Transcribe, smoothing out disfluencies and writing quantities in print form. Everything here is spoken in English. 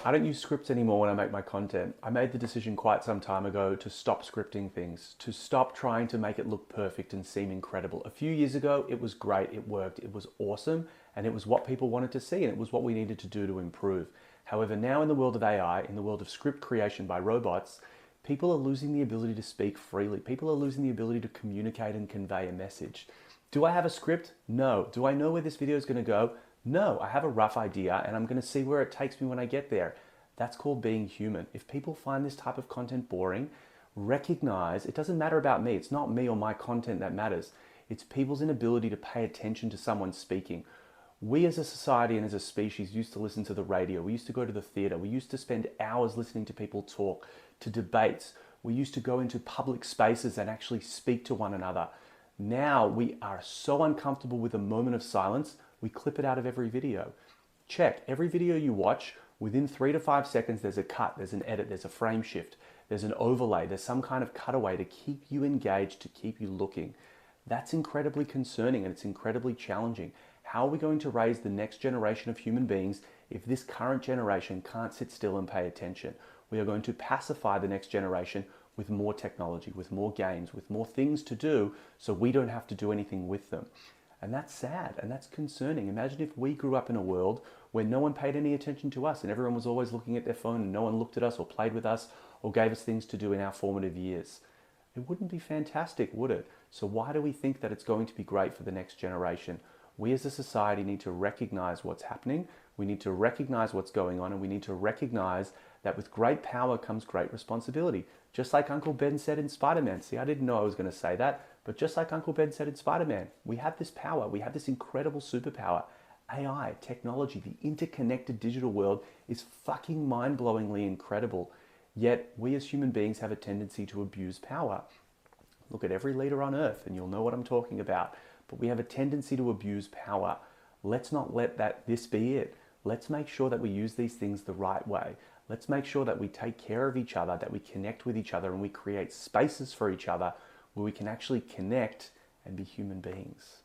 I don't use scripts anymore when I make my content. I made the decision quite some time ago to stop scripting things, to stop trying to make it look perfect and seem incredible. A few years ago, it was great, it worked, it was awesome, and it was what people wanted to see, and it was what we needed to do to improve. However, now in the world of AI, in the world of script creation by robots, people are losing the ability to speak freely. People are losing the ability to communicate and convey a message. Do I have a script? No. Do I know where this video is going to go? No. I have a rough idea and I'm going to see where it takes me when I get there. That's called being human. If people find this type of content boring, recognize it doesn't matter about me. It's not me or my content that matters. It's people's inability to pay attention to someone speaking. We as a society and as a species used to listen to the radio. We used to go to the theater. We used to spend hours listening to people talk, to debates. We used to go into public spaces and actually speak to one another. Now we are so uncomfortable with a moment of silence, we clip it out of every video. Check, every video you watch, within 3 to 5 seconds, there's a cut, there's an edit, there's a frame shift, there's an overlay, there's some kind of cutaway to keep you engaged, to keep you looking. That's incredibly concerning and it's incredibly challenging. How are we going to raise the next generation of human beings if this current generation can't sit still and pay attention? We are going to pacify the next generation with more technology, with more games, with more things to do so we don't have to do anything with them. And that's sad and that's concerning. Imagine if we grew up in a world where no one paid any attention to us and everyone was always looking at their phone and no one looked at us or played with us or gave us things to do in our formative years. It wouldn't be fantastic, would it? So why do we think that it's going to be great for the next generation? We as a society need to recognize what's happening. We need to recognize what's going on and we need to recognize that with great power comes great responsibility. Just like Uncle Ben said in Spider-Man. See, I didn't know I was going to say that, but just like Uncle Ben said in Spider-Man, we have this power, we have this incredible superpower. AI, technology, the interconnected digital world is fucking mind-blowingly incredible. Yet we as human beings have a tendency to abuse power. Look at every leader on earth and you'll know what I'm talking about. But we have a tendency to abuse power. Let's not let this be it. Let's make sure that we use these things the right way. Let's make sure that we take care of each other, that we connect with each other and we create spaces for each other where we can actually connect and be human beings.